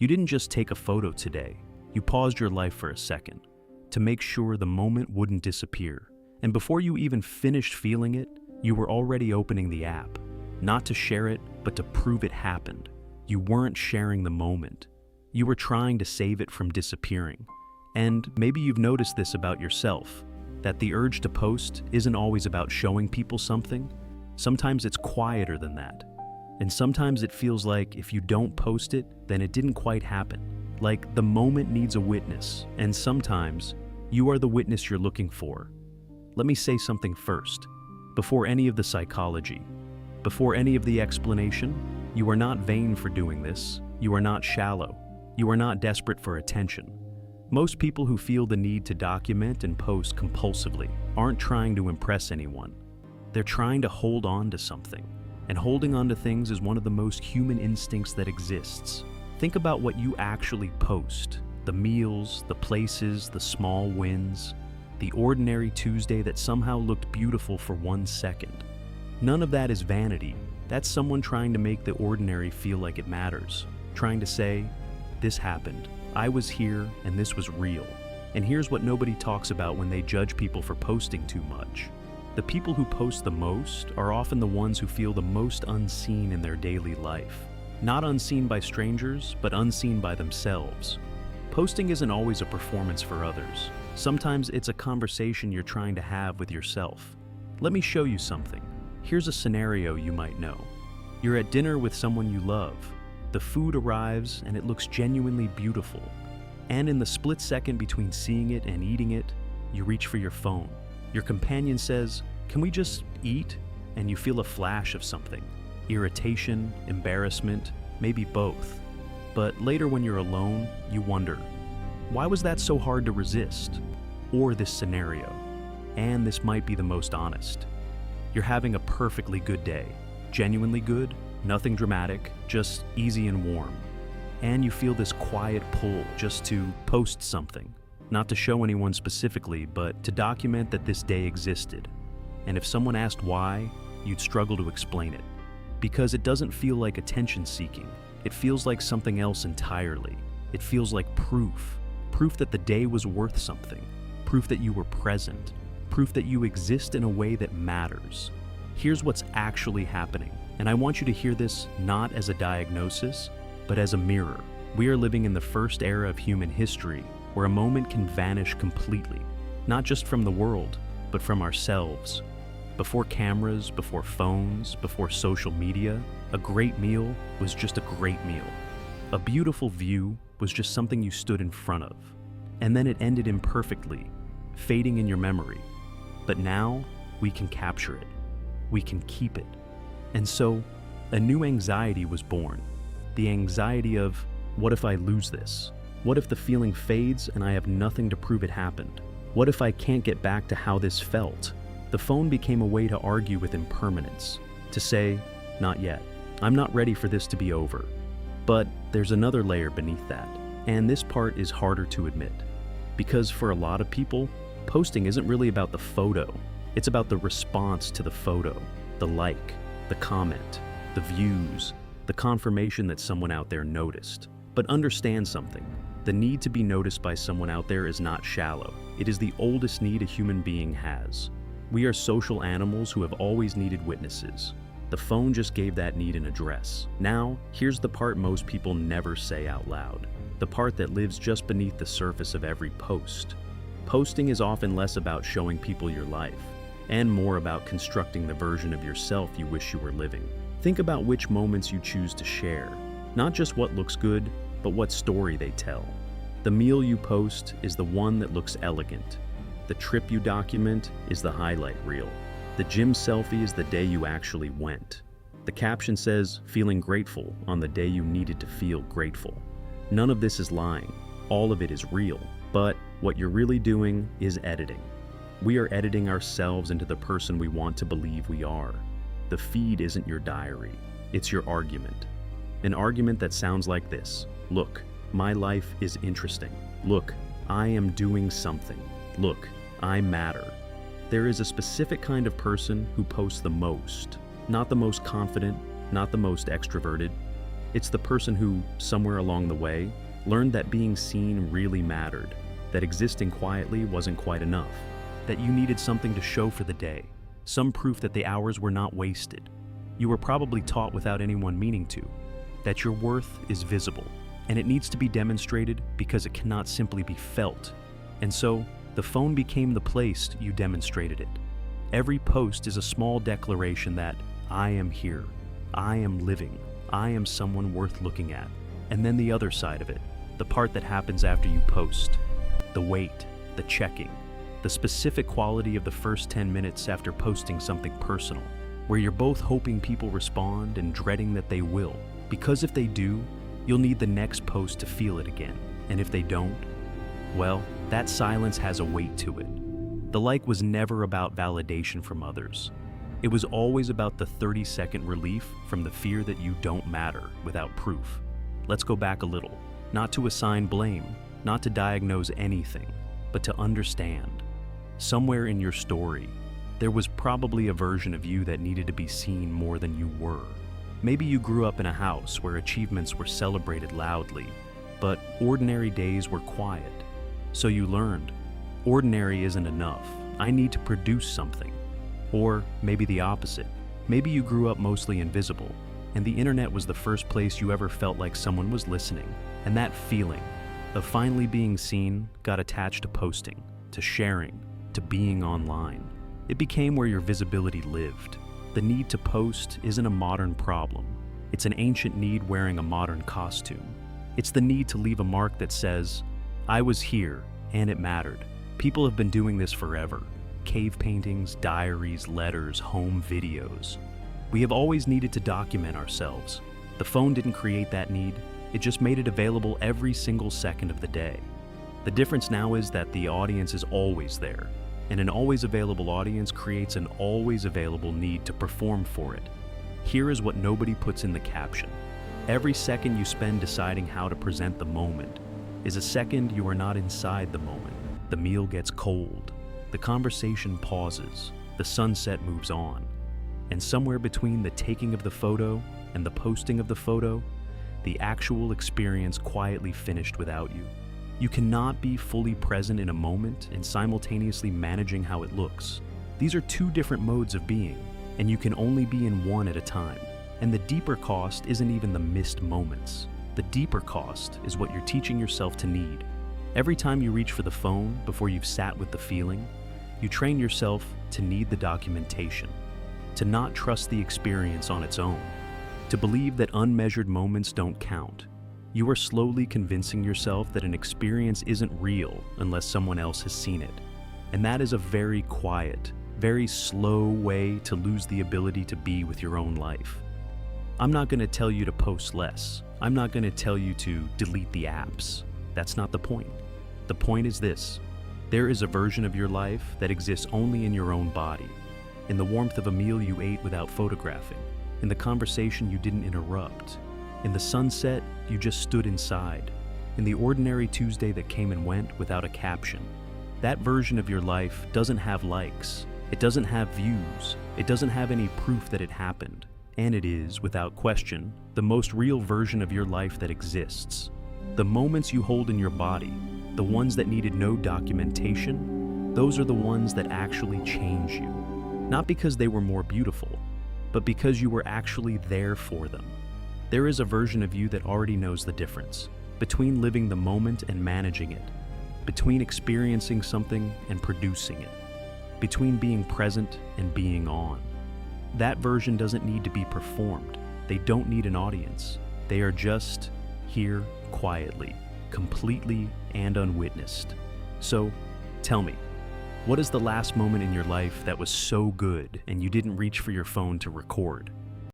You didn't just take a photo today, you paused your life for a second to make sure the moment wouldn't disappear. And before you even finished feeling it, you were already opening the app, not to share it, but to prove it happened. You weren't sharing the moment. You were trying to save it from disappearing. And maybe you've noticed this about yourself, that the urge to post isn't always about showing people something. Sometimes it's quieter than that. And sometimes it feels like if you don't post it, then it didn't quite happen. Like the moment needs a witness, and sometimes you are the witness you're looking for. Let me say something first. Before any of the psychology, before any of the explanation, you are not vain for doing this. You are not shallow. You are not desperate for attention. Most people who feel the need to document and post compulsively aren't trying to impress anyone. They're trying to hold on to something. And holding on to things is one of the most human instincts that exists. Think about what you actually post. The meals, the places, the small wins, the ordinary Tuesday that somehow looked beautiful for 1 second. None of that is vanity. That's someone trying to make the ordinary feel like it matters. Trying to say, this happened. I was here and this was real. And here's what nobody talks about when they judge people for posting too much. The people who post the most are often the ones who feel the most unseen in their daily life. Not unseen by strangers, but unseen by themselves. Posting isn't always a performance for others. Sometimes it's a conversation you're trying to have with yourself. Let me show you something. Here's a scenario you might know. You're at dinner with someone you love. The food arrives and it looks genuinely beautiful. And in the split second between seeing it and eating it, you reach for your phone. Your companion says, "Can we just eat?" And you feel a flash of something. Irritation, embarrassment, maybe both. But later when you're alone, you wonder, why was that so hard to resist? Or this scenario. And this might be the most honest. You're having a perfectly good day. Genuinely good, nothing dramatic, just easy and warm. And you feel this quiet pull just to post something. Not to show anyone specifically, but to document that this day existed. And if someone asked why, you'd struggle to explain it. Because it doesn't feel like attention seeking. It feels like something else entirely. It feels like proof. Proof that the day was worth something. Proof that you were present. Proof that you exist in a way that matters. Here's what's actually happening. And I want you to hear this not as a diagnosis, but as a mirror. We are living in the first era of human history where a moment can vanish completely, not just from the world, but from ourselves. Before cameras, before phones, before social media, a great meal was just a great meal. A beautiful view was just something you stood in front of. And then it ended imperfectly, fading in your memory. But now, we can capture it. We can keep it. And so, a new anxiety was born. The anxiety of, what if I lose this? What if the feeling fades and I have nothing to prove it happened? What if I can't get back to how this felt? The phone became a way to argue with impermanence, to say, not yet. I'm not ready for this to be over. But there's another layer beneath that, and this part is harder to admit. Because for a lot of people, posting isn't really about the photo. It's about the response to the photo, the like, the comment, the views, the confirmation that someone out there noticed. But understand something. The need to be noticed by someone out there is not shallow. It is the oldest need a human being has. We are social animals who have always needed witnesses. The phone just gave that need an address. Now, here's the part most people never say out loud. The part that lives just beneath the surface of every post. Posting is often less about showing people your life, and more about constructing the version of yourself you wish you were living. Think about which moments you choose to share. Not just what looks good, but what story they tell. The meal you post is the one that looks elegant. The trip you document is the highlight reel. The gym selfie is the day you actually went. The caption says, feeling grateful on the day you needed to feel grateful. None of this is lying. All of it is real. But what you're really doing is editing. We are editing ourselves into the person we want to believe we are. The feed isn't your diary. It's your argument. An argument that sounds like this. Look, my life is interesting. Look, I am doing something. Look, I matter. There is a specific kind of person who posts the most. Not the most confident, not the most extroverted. It's the person who, somewhere along the way, learned that being seen really mattered, that existing quietly wasn't quite enough, that you needed something to show for the day, some proof that the hours were not wasted. You were probably taught without anyone meaning to, that your worth is visible, and it needs to be demonstrated because it cannot simply be felt. And so, the phone became the place you demonstrated it. Every post is a small declaration that, I am here, I am living, I am someone worth looking at. And then the other side of it, the part that happens after you post. The wait, the checking, the specific quality of the first 10 minutes after posting something personal, where you're both hoping people respond and dreading that they will. Because if they do, you'll need the next post to feel it again. And if they don't, well, that silence has a weight to it. The like was never about validation from others. It was always about the 30-second relief from the fear that you don't matter without proof. Let's go back a little, not to assign blame, not to diagnose anything, but to understand. Somewhere in your story, there was probably a version of you that needed to be seen more than you were. Maybe you grew up in a house where achievements were celebrated loudly, but ordinary days were quiet. So you learned, ordinary isn't enough, I need to produce something. Or maybe the opposite. Maybe you grew up mostly invisible, and the internet was the first place you ever felt like someone was listening. And that feeling of finally being seen got attached to posting, to sharing, to being online. It became where your visibility lived. The need to post isn't a modern problem. It's an ancient need wearing a modern costume. It's the need to leave a mark that says, I was here, and it mattered. People have been doing this forever. Cave paintings, diaries, letters, home videos. We have always needed to document ourselves. The phone didn't create that need, it just made it available every single second of the day. The difference now is that the audience is always there, and an always available audience creates an always available need to perform for it. Here is what nobody puts in the caption. Every second you spend deciding how to present the moment is a second you are not inside the moment. The meal gets cold. The conversation pauses, the sunset moves on, and somewhere between the taking of the photo and the posting of the photo, the actual experience quietly finished without you. You cannot be fully present in a moment and simultaneously managing how it looks. These are two different modes of being, and you can only be in one at a time. And the deeper cost isn't even the missed moments. The deeper cost is what you're teaching yourself to need. Every time you reach for the phone before you've sat with the feeling, you train yourself to need the documentation, to not trust the experience on its own, to believe that unmeasured moments don't count. You are slowly convincing yourself that an experience isn't real unless someone else has seen it. And that is a very quiet, very slow way to lose the ability to be with your own life. I'm not going to tell you to post less. I'm not going to tell you to delete the apps. That's not the point. The point is this. There is a version of your life that exists only in your own body, in the warmth of a meal you ate without photographing, in the conversation you didn't interrupt, in the sunset you just stood inside, in the ordinary Tuesday that came and went without a caption. That version of your life doesn't have likes, it doesn't have views, it doesn't have any proof that it happened, and it is, without question, the most real version of your life that exists. The moments you hold in your body, the ones that needed no documentation, those are the ones that actually change you. Not because they were more beautiful, but because you were actually there for them. There is a version of you that already knows the difference between living the moment and managing it, between experiencing something and producing it, between being present and being on. That version doesn't need to be performed. They don't need an audience. They are just here quietly, completely and unwitnessed. So, tell me, what is the last moment in your life that was so good and you didn't reach for your phone to record?